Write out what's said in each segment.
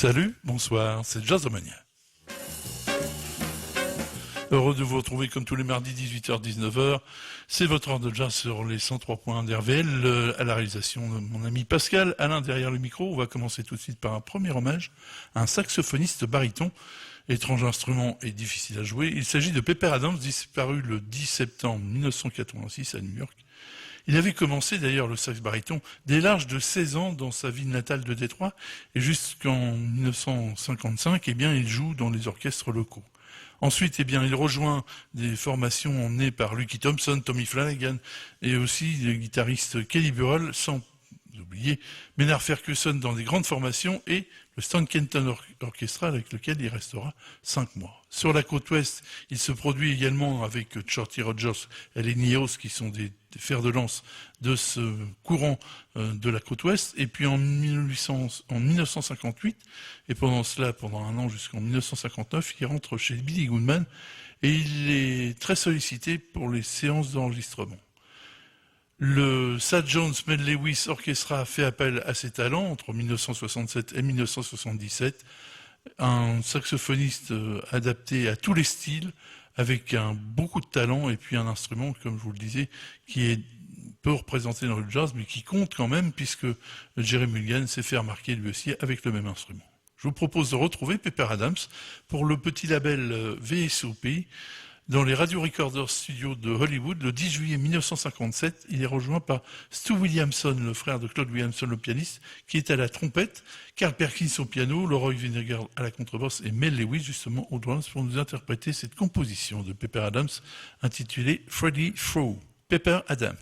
Salut, bonsoir, c'est Jazzomania. Heureux de vous retrouver comme tous les mardis 18h-19h. C'est votre heure de jazz sur les 103.1 d'RVL, à la réalisation de mon ami Pascal. Alain derrière le micro. On va commencer tout de suite par un premier hommage à un saxophoniste baryton. Étrange instrument et difficile à jouer. Il s'agit de Pepper Adams, disparu le 10 septembre 1986 à New York. Il avait commencé d'ailleurs le sax baryton dès l'âge de 16 ans dans sa ville natale de Détroit et jusqu'en 1955, il joue dans les orchestres locaux. Ensuite, il rejoint des formations emmenées par Lucky Thompson, Tommy Flanagan et aussi le guitariste Kelly Burrell, sans oublier Maynard Ferguson dans des grandes formations et le Stan Kenton Orchestra avec lequel il restera 5 mois. Sur la côte ouest, il se produit également avec Shorty Rogers et les Nios qui sont des fers de lance de ce courant de la côte ouest. Et puis en 1958, et pendant un an jusqu'en 1959, il rentre chez Billy Goodman et il est très sollicité pour les séances d'enregistrement. Le Sad Jones Medley Lewis Orchestra fait appel à ses talents entre 1967 et 1977. Un saxophoniste adapté à tous les styles, avec beaucoup de talent et puis un instrument, comme je vous le disais, qui est peu représenté dans le jazz, mais qui compte quand même, puisque Jerry Mulligan s'est fait remarquer lui aussi avec le même instrument. Je vous propose de retrouver Pepper Adams pour le petit label VSOP. Dans les Radio Recorders Studios de Hollywood, le 10 juillet 1957, il est rejoint par Stu Williamson, le frère de Claude Williamson, le pianiste, qui est à la trompette, Carl Perkins au piano, Leroy Vinnegar à la contrebasse et Mel Lewis justement au drums pour nous interpréter cette composition de Pepper Adams intitulée Freddie Froe. Pepper Adams.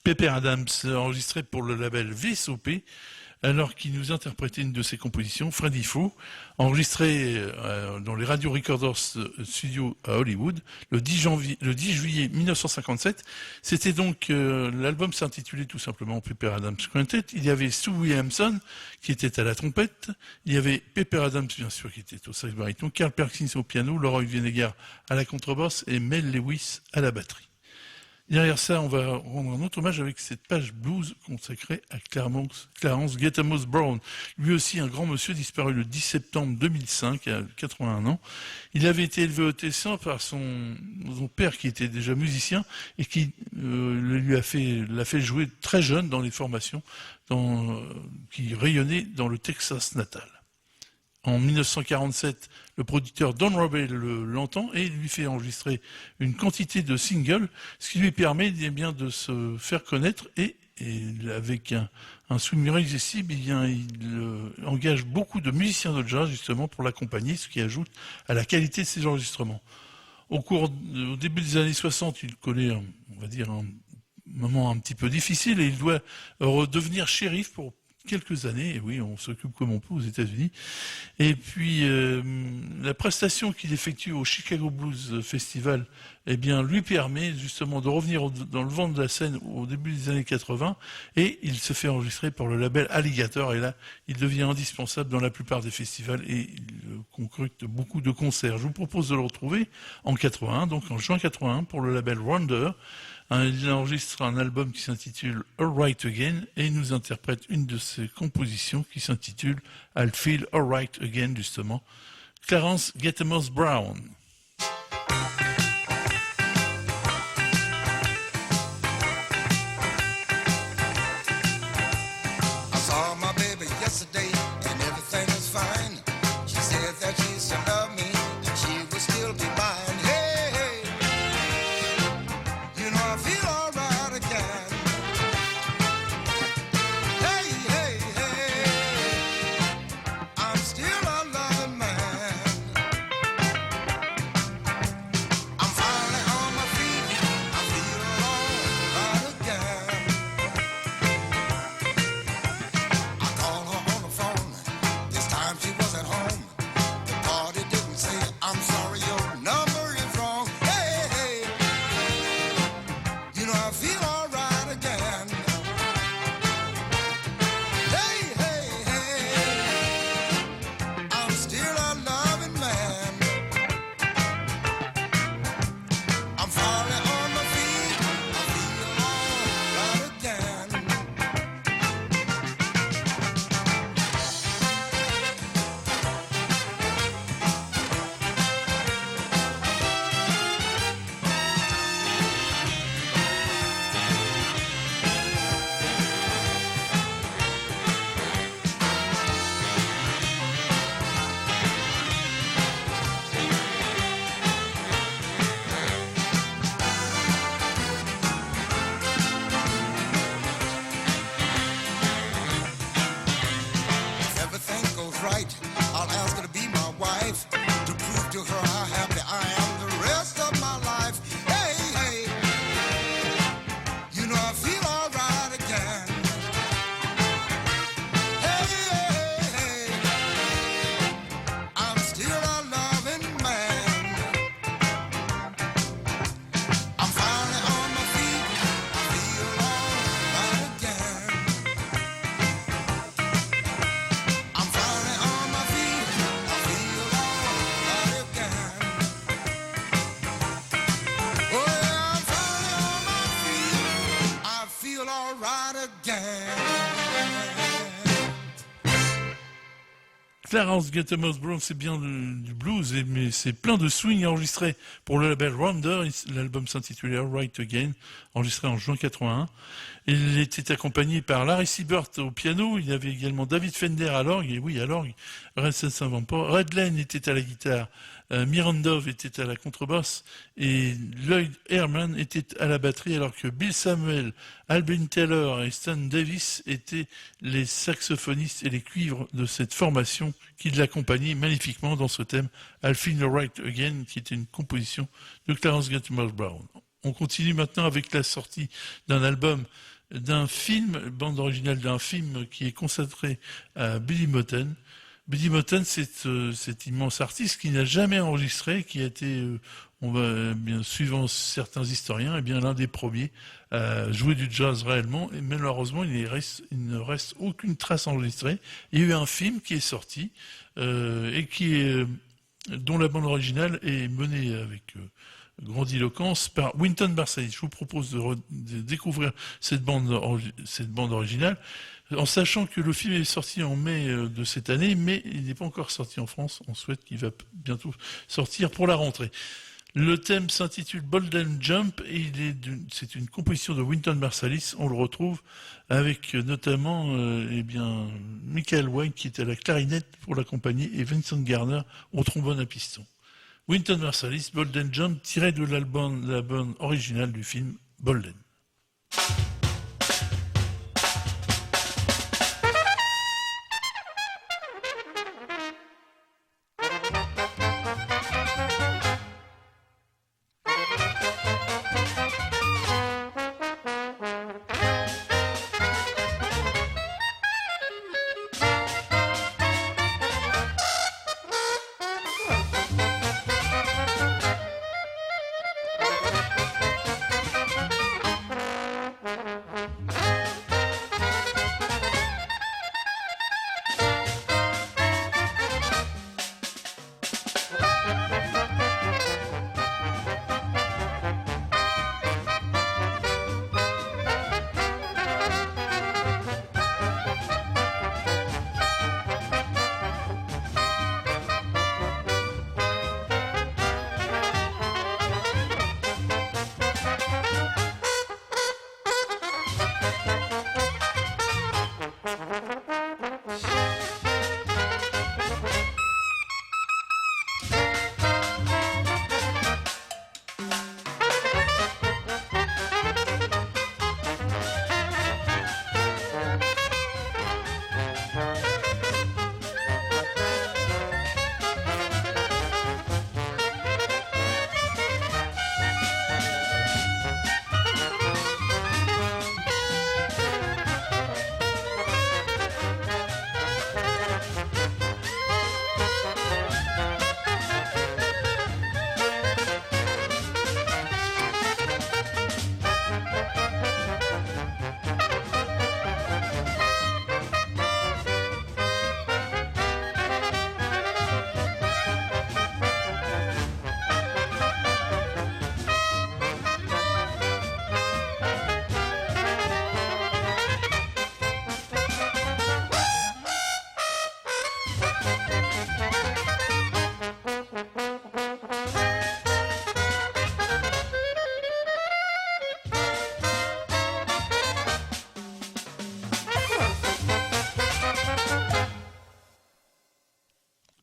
Pepper Adams, enregistré pour le label VSOP, alors qu'il nous interprétait une de ses compositions, Freddy Foo, enregistré dans les Radio Recorders Studios à Hollywood le 10 juillet 1957. C'était donc, l'album s'intitulait tout simplement Pepper Adams Quintet. Il y avait Stu Williamson qui était à la trompette, il y avait Pepper Adams bien sûr qui était au sax baryton, Carl Perkins au piano, Leroy Vinegar à la contrebasse et Mel Lewis à la batterie. Derrière ça, on va rendre un autre hommage avec cette page blues consacrée à Clarence Gethemos Brown. Lui aussi un grand monsieur disparu le 10 septembre 2005, à 81 ans. Il avait été élevé au Tessin par son père qui était déjà musicien et qui l'a fait jouer très jeune dans les formations qui rayonnaient dans le Texas natal. En 1947, le producteur Don Robey l'entend et lui fait enregistrer une quantité de singles, ce qui lui permet bien de se faire connaître et avec un swing irrésistible, il engage beaucoup de musiciens de jazz justement pour l'accompagner, ce qui ajoute à la qualité de ses enregistrements. Au début des années 60, il connaît, on va dire, un moment un petit peu difficile et il doit redevenir shérif pour quelques années, et oui, on s'occupe comme on peut aux États-Unis. Et puis, la prestation qu'il effectue au Chicago Blues Festival, eh bien, lui permet justement de revenir dans le vent de la scène au début des années 80, et il se fait enregistrer par le label Alligator, et là, il devient indispensable dans la plupart des festivals, et il concocte beaucoup de concerts. Je vous propose de le retrouver en 81, donc en juin 81, pour le label Wonder. Il enregistre un album qui s'intitule Alright Again et il nous interprète une de ses compositions qui s'intitule I'll Feel Alright Again, justement. Clarence Gethemos Brown. I saw my baby yesterday and everything was fine. She said that she still loved me and she would still be mine. I feel alright again. Hey, hey, hey, I'm still a loving man. I'm finally on my feet. I feel alright again. I called her on the phone. This time she wasn't home. The party didn't say, I'm sorry, your number is wrong. Hey, hey, I feel alright again. Hey, hey, hey, I'm still a loving man. I'm finally on my feet. I feel alright again. Right, I'll ask her to be my wife, to prove to her how happy I am the rest of my life. Hey, hey, I feel alright again. Hey, hey, hey, I'm still a loving man. I'm finally on my feet. I feel alright again. I'm finally on my feet. I feel alright again. Oh yeah, I'm finally on my feet. I feel alright again. Clarence Gethemos Brown, c'est bien du blues, mais c'est plein de swing enregistré pour le label Wonder. L'album s'intitulait Alright Again, enregistré en juin 81. Il était accompagné par Larry Siebert au piano. Il y avait également David Fender à l'orgue. Et oui, à l'orgue, ça ne s'invente pas. Red Lane était à la guitare. Mirandov était à la contrebasse. Et Lloyd Ehrman était à la batterie, alors que Bill Samuel, Albin Taylor et Stan Davis étaient les saxophonistes et les cuivres de cette formation qui l'accompagnait magnifiquement dans ce thème I'll Feel Alright Again, qui était une composition de Clarence Gethemos Brown. On continue maintenant avec la sortie d'un album, d'un film, bande originale d'un film qui est consacré à Billy Moten. Billy Moten, c'est cet immense artiste qui n'a jamais enregistré, qui a été, suivant certains historiens, l'un des premiers à jouer du jazz réellement. Et malheureusement, il ne reste aucune trace enregistrée. Il y a eu un film qui est sorti dont la bande originale est menée avec grandiloquence par Wynton Marsalis. Je vous propose de découvrir cette bande originale, en sachant que le film est sorti en mai de cette année, mais il n'est pas encore sorti en France. On souhaite qu'il va bientôt sortir pour la rentrée. Le thème s'intitule Bolden Jump et c'est une composition de Wynton Marsalis. On le retrouve avec notamment Michael White qui est à la clarinette pour l'accompagner et Vincent Garner au trombone à piston. Wynton Marsalis, Bolden Jump, tiré de la bande originale du film Bolden.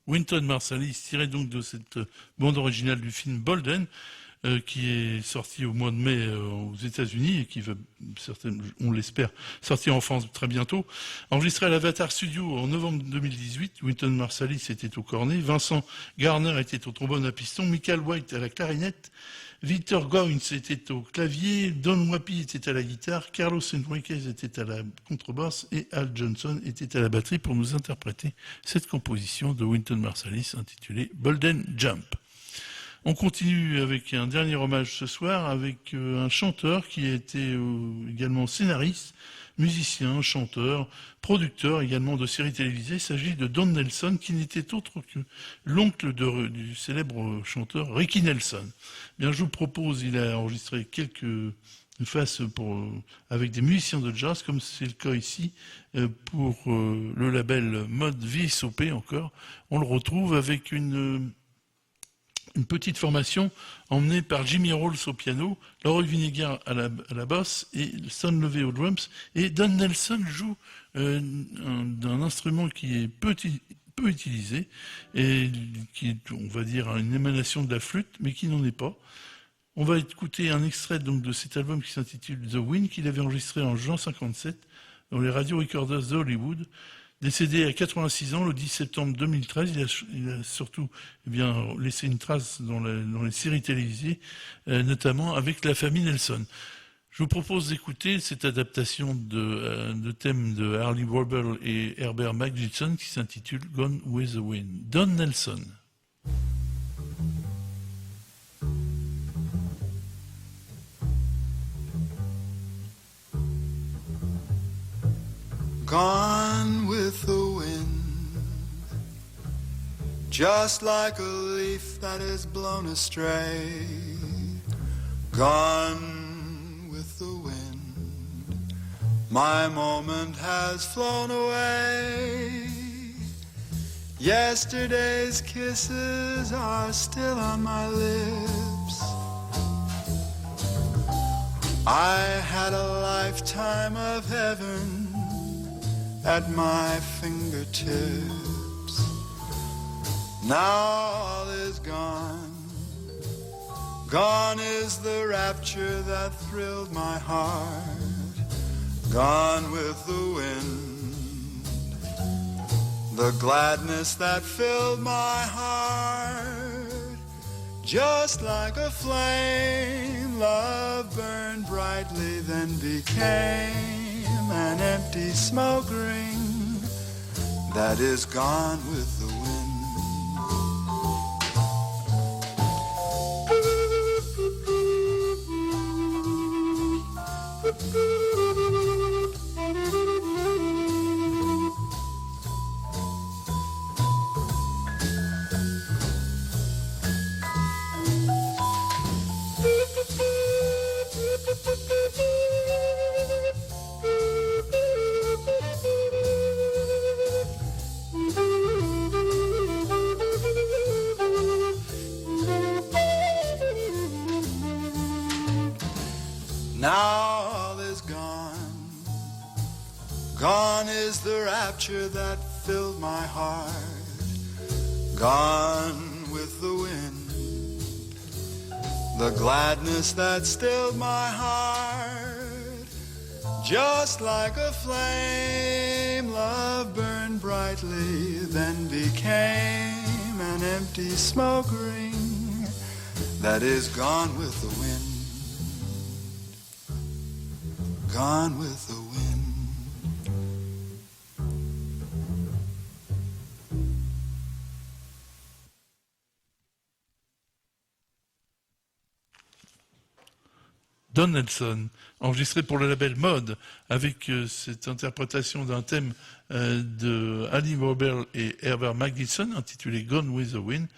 Wynton Marsalis, tiré donc de cette bande originale du film Bolden, qui est sorti au mois de mai aux États-Unis et qui va, on l'espère, sortir en France très bientôt. Enregistré à l'Avatar Studio en novembre 2018, Wynton Marsalis était au cornet, Vincent Garner était au trombone à piston, Michael White à la clarinette, Victor Goins était au clavier, Don Wapi était à la guitare, Carlos Enriquez était à la contrebasse et Al Johnson était à la batterie pour nous interpréter cette composition de Wynton Marsalis intitulée Bolden Jump. On continue avec un dernier hommage ce soir avec un chanteur qui a été également scénariste, musicien, chanteur, producteur également de séries télévisées. Il s'agit de Don Nelson qui n'était autre que l'oncle du célèbre chanteur Ricky Nelson. Bien, je vous propose, il a enregistré quelques faces avec des musiciens de jazz, comme c'est le cas ici pour le label Mode VSOP encore. On le retrouve avec une petite formation emmenée par Jimmy Rolls au piano, Laurel Vinegar à la basse et Son Levey aux drums. Et Don Nelson joue d'un instrument qui est peu utilisé et qui est, on va dire, une émanation de la flûte, mais qui n'en est pas. On va écouter un extrait donc de cet album qui s'intitule The Wind, qu'il avait enregistré en juin 57 dans les Radio Recorders de Hollywood. Décédé à 86 ans le 10 septembre 2013, il a surtout laissé une trace dans les séries télévisées, notamment avec La famille Nelson. Je vous propose d'écouter cette adaptation de thème de Harley Warble et Herbert McGibson qui s'intitule Gone with the Wind. Don Nelson. Gone with the wind, just like a leaf that is blown astray. Gone with the wind, my moment has flown away. Yesterday's kisses are still on my lips. I had a lifetime of heaven at my fingertips. Now all is gone. Gone is the rapture that thrilled my heart. Gone with the wind, the gladness that filled my heart. Just like a flame, love burned brightly, then became an empty smoke ring that is gone with the wind. Now all is gone. Gone is the rapture that filled my heart. Gone with the wind, the gladness that stilled my heart. Just like a flame, love burned brightly, then became an empty smoke ring that is gone with the wind. Gone with the wind. Don Nelson, enregistré pour le label Mode, avec cette interprétation d'un thème de Ali Warble et Herbert McGibson, intitulé Gone with the Wind,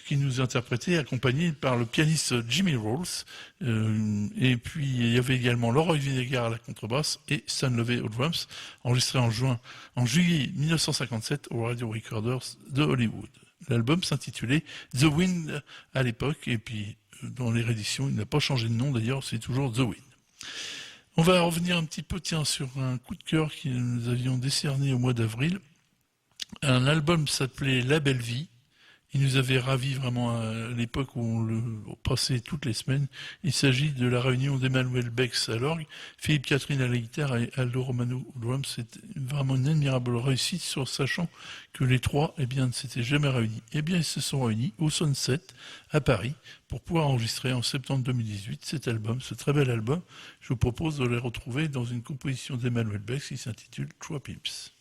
qui nous interprétait, accompagné par le pianiste Jimmy Rolls. Et puis, il y avait également Leroy Vinnegar à la contrebasse et Stan Levey aux drums, enregistré en juillet 1957 au Radio Recorders de Hollywood. L'album s'intitulait The Wind à l'époque, et puis dans les rééditions, il n'a pas changé de nom d'ailleurs, c'est toujours The Wind. On va revenir un petit peu sur un coup de cœur que nous avions décerné au mois d'avril. Un album s'appelait La Belle Vie. Il nous avait ravis vraiment à l'époque où on le passait toutes les semaines. Il s'agit de la réunion d'Emmanuel Bex à l'orgue, Philippe Catherine à la guitare et Aldo Romano au drum. C'est vraiment une admirable réussite, sachant que les trois, ne s'étaient jamais réunis. Ils se sont réunis au Sunset à Paris pour pouvoir enregistrer en septembre 2018 cet album, ce très bel album. Je vous propose de les retrouver dans une composition d'Emmanuel Bex qui s'intitule Trois Pimps.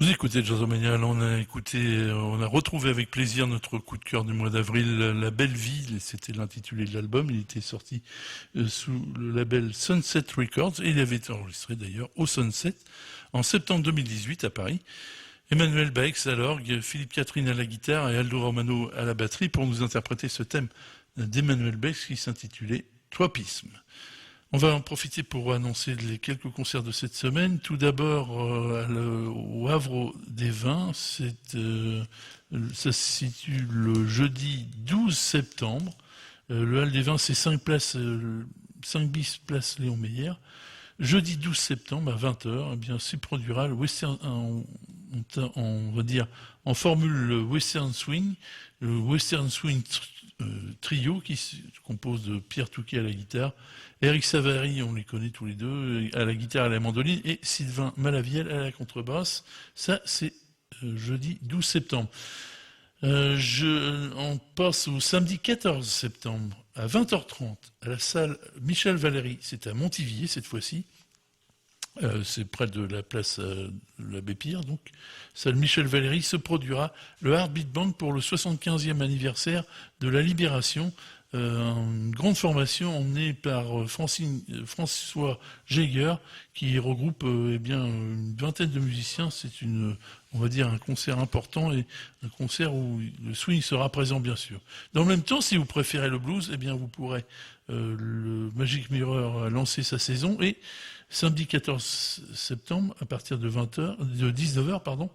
Vous écoutez Jazzomania, là on a retrouvé avec plaisir notre coup de cœur du mois d'avril, La Belle Vie, c'était l'intitulé de l'album, il était sorti sous le label Sunset Records et il avait été enregistré d'ailleurs au Sunset en septembre 2018 à Paris. Emmanuel Baex à l'orgue, Philippe Catherine à la guitare et Aldo Romano à la batterie pour nous interpréter ce thème d'Emmanuel Baex qui s'intitulait Tropisme. On va en profiter pour annoncer les quelques concerts de cette semaine. Tout d'abord, au Havre des Vins, ça se situe le jeudi 12 septembre. Le Hall des Vins, c'est 5 bis place Léon Meyer. Jeudi 12 septembre à 20h, eh bien, s'y produira le Western, on va dire, en formule Western Swing, le Western Swing trio qui se compose de Pierre Touquet à la guitare, Eric Savary, on les connaît tous les deux, à la guitare et à la mandoline, et Sylvain Malaviel à la contrebasse. Ça, c'est jeudi 12 septembre. On passe au samedi 14 septembre à 20h30 à la salle Michel Valéry. C'est à Montivier cette fois-ci. C'est près de la place de l'Abbé Pierre, donc. Salle Michel Valéry se produira le Heartbeat Band pour le 75e anniversaire de la Libération. Une grande formation emmenée par François Jäger qui regroupe une vingtaine de musiciens. C'est on va dire un concert important et un concert où le swing sera présent bien sûr. Dans le même temps, si vous préférez le blues, eh bien vous pourrez le Magic Mirror lancer sa saison et samedi 14 septembre à partir de 19h,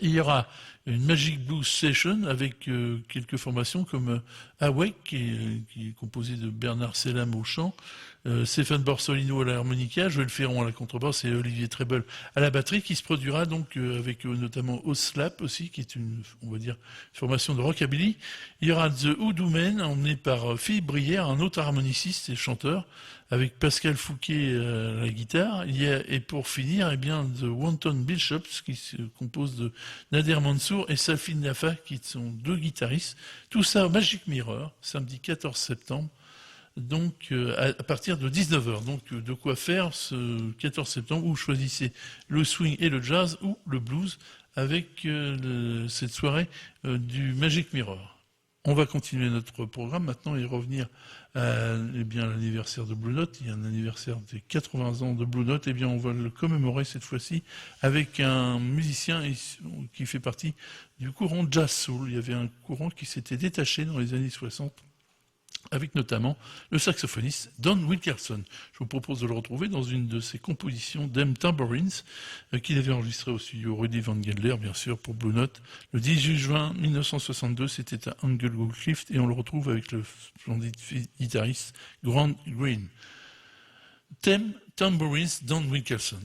il y aura une Magic Blues Session avec quelques formations comme Awake, qui est composé de Bernard Sellam au chant, Stéphane Borsolino à l'harmonica, Joël Ferron à la contrebasse et Olivier Trebel à la batterie, qui se produira donc avec notamment Oslap aussi, qui est une formation de rockabilly. Il y aura The Hoodoo Men, emmené par Philippe Brière, un autre harmoniciste et chanteur, avec Pascal Fouquet à la guitare. Et pour finir, The Wanton Bishops, qui se compose de Nader Mansour et Salfin Nafa, qui sont deux guitaristes. Tout ça au Magic Mirror, samedi 14 septembre, donc à partir de 19h. Donc de quoi faire ce 14 septembre, où vous choisissez le swing et le jazz ou le blues avec cette soirée du Magic Mirror. On va continuer notre programme maintenant et revenir à l'anniversaire de Blue Note. Il y a un anniversaire des 80 ans de Blue Note. On va le commémorer cette fois-ci avec un musicien qui fait partie du courant Jazz Soul. Il y avait un courant qui s'était détaché dans les années 60 avec notamment le saxophoniste Don Wilkerson. Je vous propose de le retrouver dans une de ses compositions Them Tambourines qu'il avait enregistré au studio Rudy Van Gelder, bien sûr, pour Blue Note. Le 18 juin 1962, c'était à Angle Clift et on le retrouve avec le splendide guitariste Grant Green. Them Tambourines, Don Wilkerson.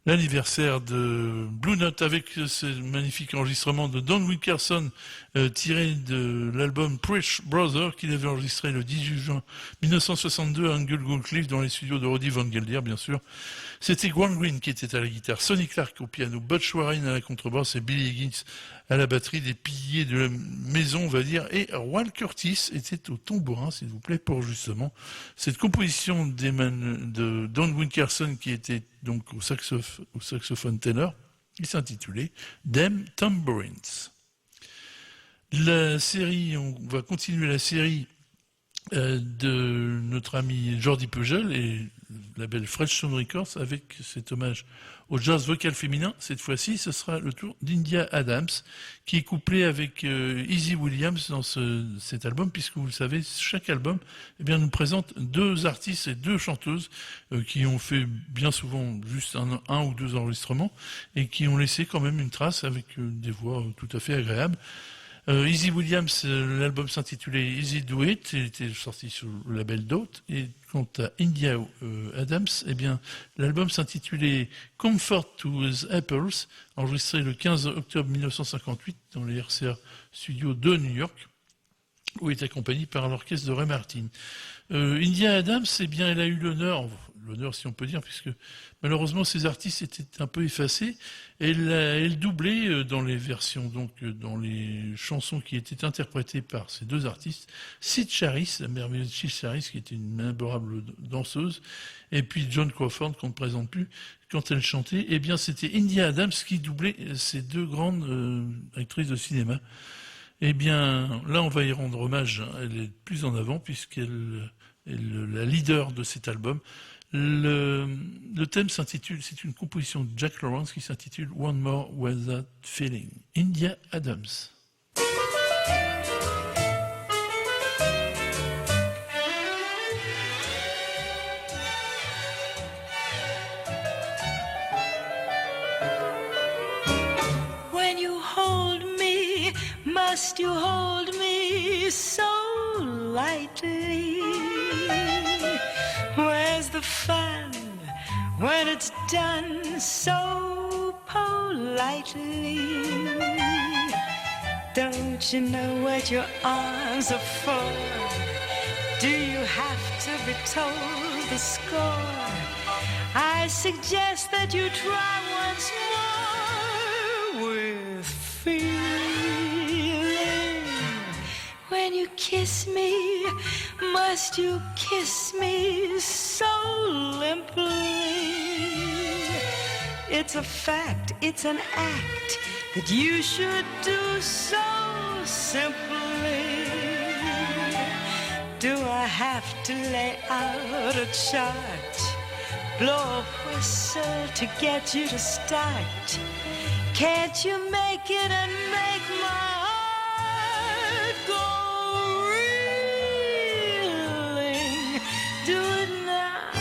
l'anniversaire de Blue Note avec ce magnifique enregistrement de Don Wilkerson tiré de l'album Preach Brother qu'il avait enregistré le 18 juin 1962 à Angle Cliff dans les studios de Roddy Van Gelder, bien sûr. C'était Grant Green qui était à la guitare, Sonny Clark au piano, Butch Warren à la contrebasse et Billy Higgins à la batterie, des piliers de la maison, on va dire, et Wal Curtis était au tambourin, s'il vous plaît, pour justement cette composition de Don Wilkerson qui était donc au saxophone ténor, qui s'intitulait Them Tambourines. La série, on va continuer la série de notre ami Jordi Peugeot et la belle Fresh Sound Records avec cet hommage au jazz vocal féminin. Cette fois-ci, ce sera le tour d'India Adams qui est couplée avec Easy Williams dans cet album, puisque vous le savez, chaque album nous présente deux artistes et deux chanteuses qui ont fait bien souvent juste un ou deux enregistrements et qui ont laissé quand même une trace avec des voix tout à fait agréables. Easy Williams, l'album s'intitulait Easy Do It, il était sorti sur le label Dot, et quant à India Adams, l'album s'intitulait Comfort to the Apples, enregistré le 15 octobre 1958 dans les RCA Studios de New York, où il est accompagné par l'orchestre de Ray Martin. India Adams, elle a eu l'honneur si on peut dire, puisque malheureusement ces artistes étaient un peu effacés. Elle doublait dans les versions, donc dans les chansons qui étaient interprétées par ces deux artistes, Sid Charisse, la merveilleuse Sid Charisse, qui était une imborable danseuse, et puis John Crawford, qu'on ne présente plus, quand elle chantait, c'était India Adams qui doublait ces deux grandes actrices de cinéma. Là, on va y rendre hommage. Elle est plus en avant, puisqu'elle est la leader de cet album. Le thème s'intitule, c'est une composition de Jack Lawrence qui s'intitule One More With That Feeling. India Adams. When you hold me, must you hold me so lightly? Where's the fun when it's done so politely? Don't you know what your arms are for? Do you have to be told the score? I suggest that you try once more with feeling. When you kiss me, must you kiss me so limply? It's a fact, it's an act that you should do so simply. Do I have to lay out a chart, blow a whistle to get you to start? Can't you make it and make my heart go reeling? Do it now,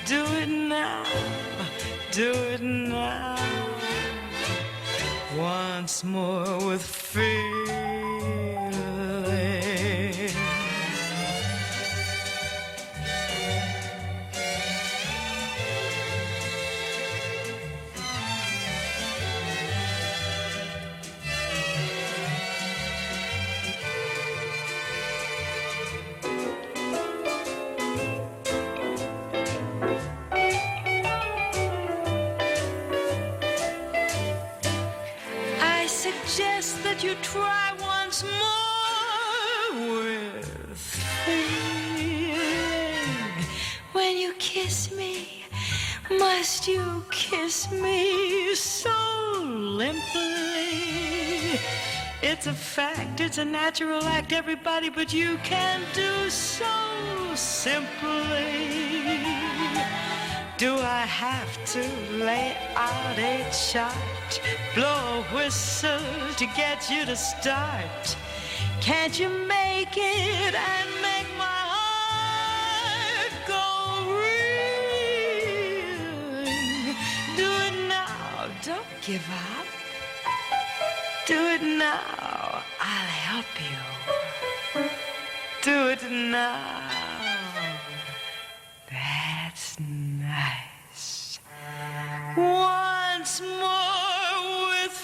do it now, do it now. Once more with feeling. Suggest that you try once more with feeling. When you kiss me, must you kiss me so limply? It's a fact, it's a natural act, everybody but you can do so simply. Do I have to lay out a chart, blow a whistle to get you to start? Can't you make it and make my heart go reeling? Do it now, don't give up. Do it now, I'll help you. Do it now. That's nice. once more with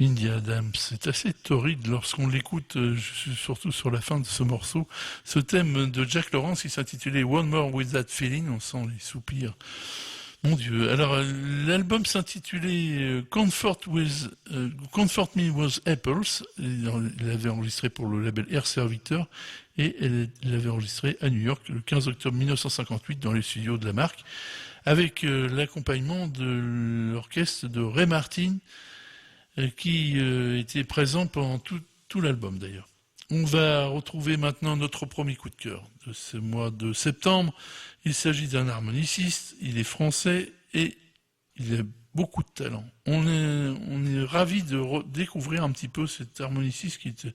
India Adams, c'est assez torride lorsqu'on l'écoute, surtout sur la fin de ce morceau. Ce thème de Jack Lawrence qui s'intitulait One More With That Feeling, on sent les soupirs. Mon Dieu. Alors, l'album s'intitulait Comfort Me Was Apples. Il l'avait enregistré pour le label Air Servitor et elle l'avait enregistré à New York le 15 octobre 1958 dans les studios de la marque avec l'accompagnement de l'orchestre de Ray Martin qui était présent pendant tout l'album d'ailleurs. On va retrouver maintenant notre premier coup de cœur de ce mois de septembre. Il s'agit d'un harmoniciste, il est français et il a beaucoup de talent. On est ravis de découvrir un petit peu cet harmoniciste qui est,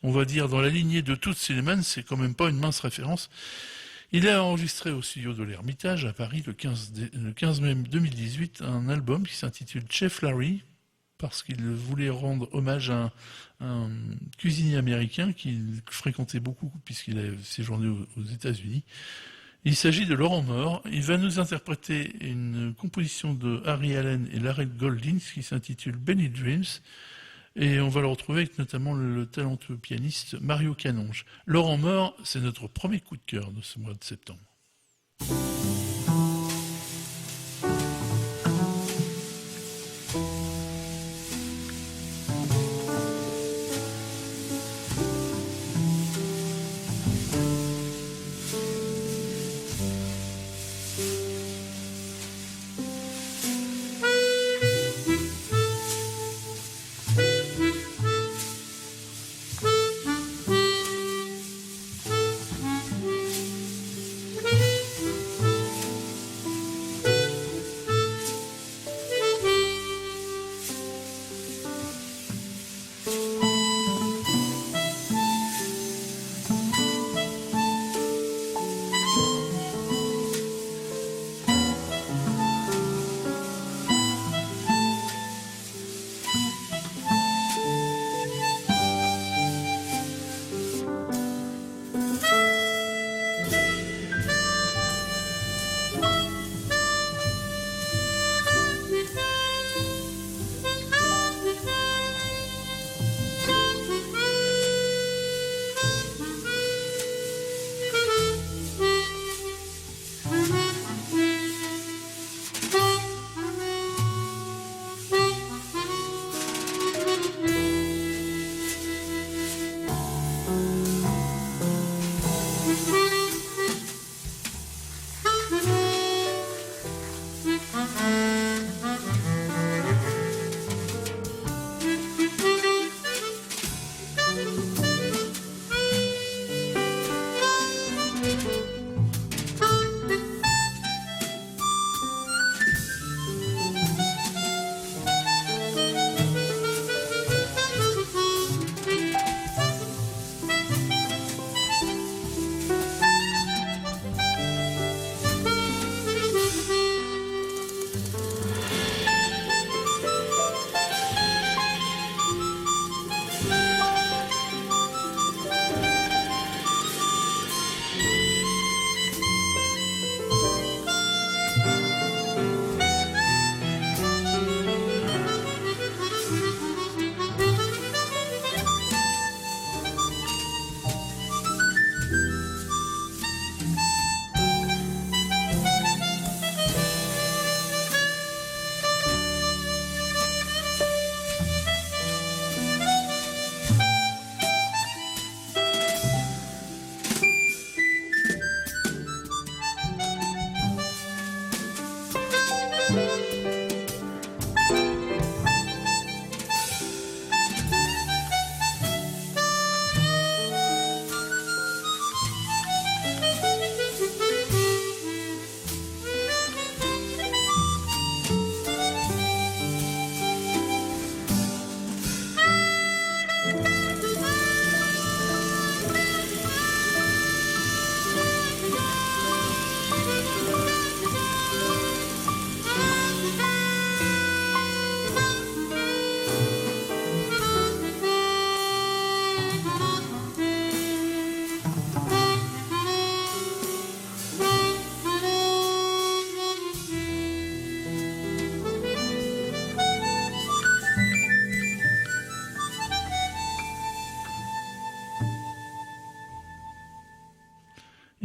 on va dire, dans la lignée de Toots Thielemans, c'est quand même pas une mince référence. Il a enregistré au studio de l'Ermitage à Paris le 15 mai 2018 un album qui s'intitule Chef Larry, parce qu'il voulait rendre hommage à un cuisinier américain qu'il fréquentait beaucoup puisqu'il a séjourné aux États-Unis. Il s'agit de Laurent Mort. Il va nous interpréter une composition de Harry Allen et Larry Goldings qui s'intitule Benny Dreams. Et on va le retrouver avec notamment le talentueux pianiste Mario Canonge. Laurent Mort, c'est notre premier coup de cœur de ce mois de septembre.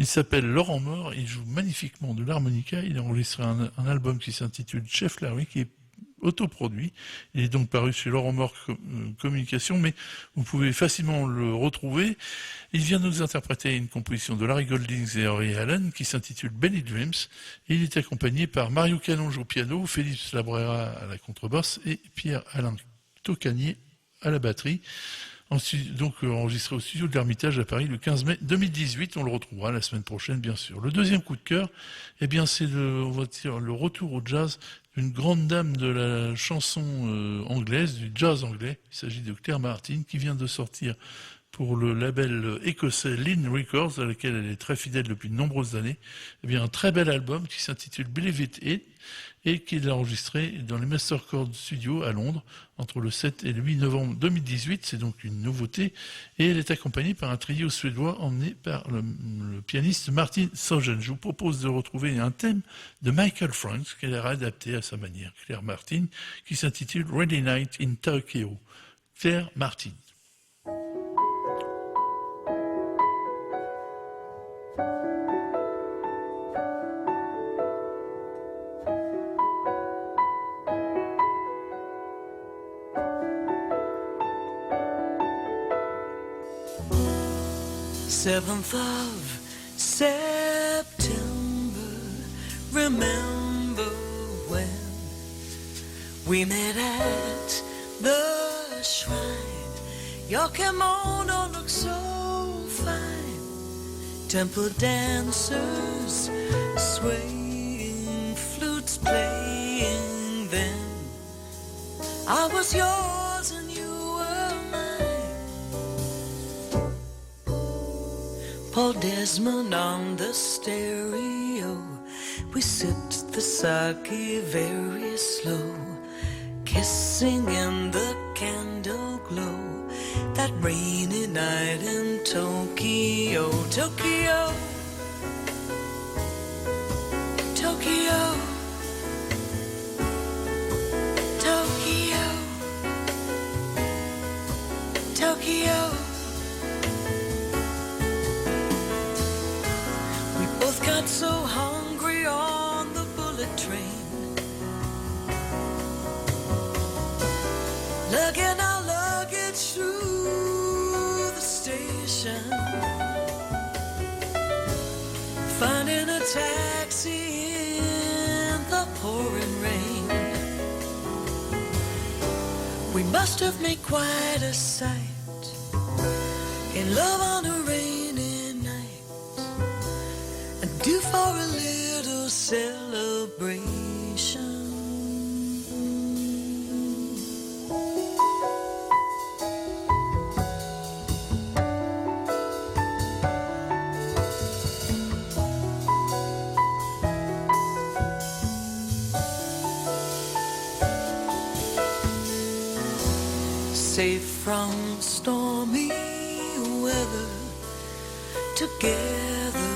s'appelle Laurent Mort, il joue magnifiquement de l'harmonica, il a enregistré un album qui s'intitule Chef Larry, qui est autoproduit. Il est donc paru sur Laurent Mort Communication, mais vous pouvez facilement le retrouver. Il vient de nous interpréter une composition de Larry Goldings et Henry Allen qui s'intitule Belly Dreams, et il est accompagné par Mario Canonge au piano, Félix Labrera à la contrebasse et Pierre-Alain Tocanier à la batterie. Donc enregistré au studio de l'Ermitage à Paris le 15 mai 2018. On le retrouvera la semaine prochaine, bien sûr. Le deuxième coup de cœur, eh bien, c'est on va dire, le retour au jazz d'une grande dame de la chanson anglaise, du jazz anglais. Il s'agit de Claire Martin, qui vient de sortir pour le label écossais Lynn Records, à laquelle elle est très fidèle depuis de nombreuses années. Eh bien, un très bel album qui s'intitule Believe It et qu'il a enregistré dans les Master Chord Studios à Londres entre le 7 et le 8 novembre 2018. C'est donc une nouveauté. Et elle est accompagnée par un trio suédois emmené par le pianiste Martin Sogen. Je vous propose de retrouver un thème de Michael Franks qu'elle a réadapté à sa manière, Claire Martin, qui s'intitule Ready Night in Tokyo. Claire Martin. Seventh of September, remember when we met at the shrine? Your kimono looked so fine. Temple dancers swaying, flutes playing then. I was yours and you were mine. Paul Desmond on the stereo. We sipped the sake very slow, kissing in the candle glow. That rainy night in Tokyo, Tokyo, Tokyo, Tokyo, Tokyo. We both got so hungry on the bullet train, lugging our luggage through the station, finding a taxi in the pouring rain. We must have made quite a sight in love on a rainy night, and due for a little celebration. Safe from stormy weather, together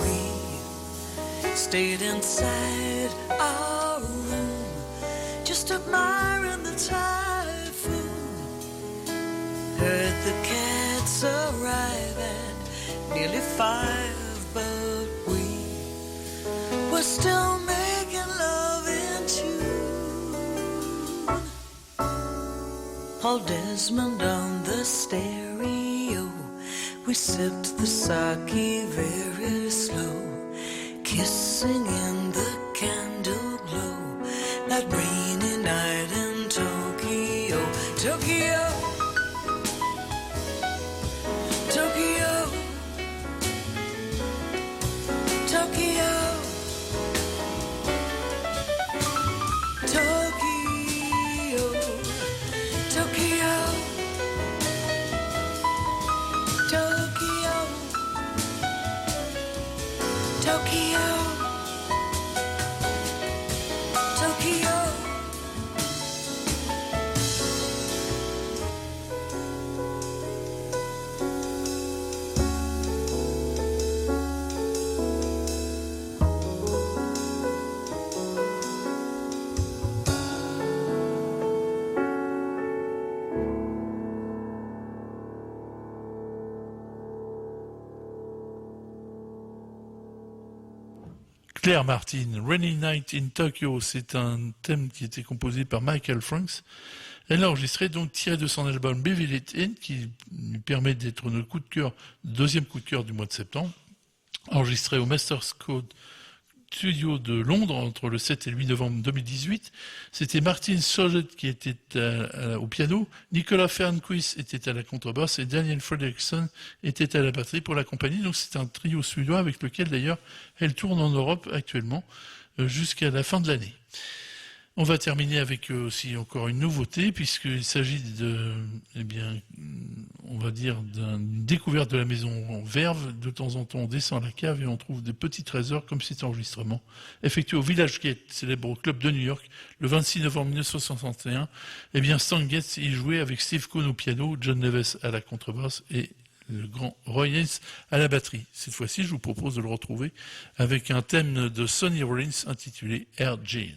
we stayed inside our room, just admiring the typhoon. Heard the cats arrive at nearly 5, but we were still making love in June. Paul Desmond on the stereo. We sipped the sake very slow, kissing in the candle glow. That rainy night in Tokyo, Tokyo, Tokyo, Tokyo, Tokyo, Tokyo, Tokyo, Tokyo. Claire Martin, Rainy Night in Tokyo, c'est un thème qui était composé par Michael Franks. Elle l'a enregistré, donc tiré de son album Bevel It In, qui lui permet d'être notre coup de cœur, deuxième coup de cœur du mois de septembre, enregistré au Masters Code Studio de Londres entre le 7 et le 8 novembre 2018. C'était Martin Sojet qui était au piano, Nicolas Fernquist était à la contrebasse et Daniel Fredriksson était à la batterie pour l'accompagner. Donc c'est un trio suédois avec lequel d'ailleurs elle tourne en Europe actuellement jusqu'à la fin de l'année. On va terminer avec aussi encore une nouveauté puisqu'il s'agit on va dire d'une découverte de la maison Verve. De temps en temps, on descend à la cave et on trouve des petits trésors comme cet enregistrement effectué au Village Gate, célèbre club de New York, le 26 novembre 1961. Stan Getz y jouait avec Steve Cohn au piano, John Neves à la contrebasse et le grand Roy Haynes à la batterie. Cette fois-ci, je vous propose de le retrouver avec un thème de Sonny Rollins intitulé Air Jane.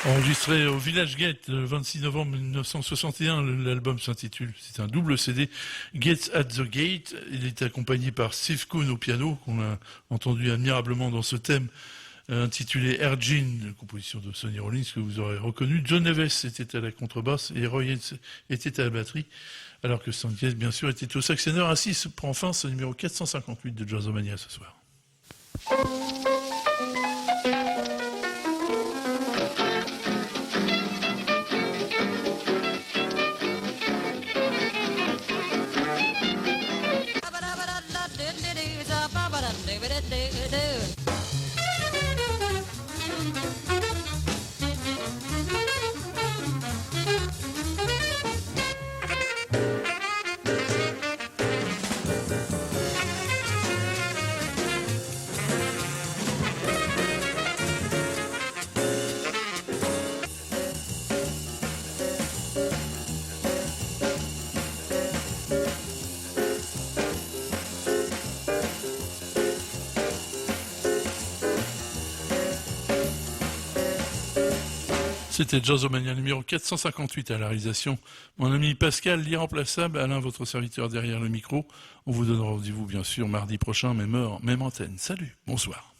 Enregistré au Village Gate le 26 novembre 1961, l'album s'intitule, c'est un double CD, Gates at the Gate. Il est accompagné par Steve Coon au piano, qu'on a entendu admirablement dans ce thème intitulé Air Jean, composition de Sonny Rollins que vous aurez reconnu. John Neves était à la contrebasse et Roy Haynes était à la batterie, alors que Stan Getz, bien sûr, était au saxoneur. Ainsi se prend fin ce numéro 458 de Jazzomania ce soir. C'était Jazzomania numéro 458 à la réalisation. Mon ami Pascal, l'irremplaçable, Alain, votre serviteur derrière le micro. On vous donne rendez-vous bien sûr mardi prochain, même heure, même antenne. Salut, bonsoir.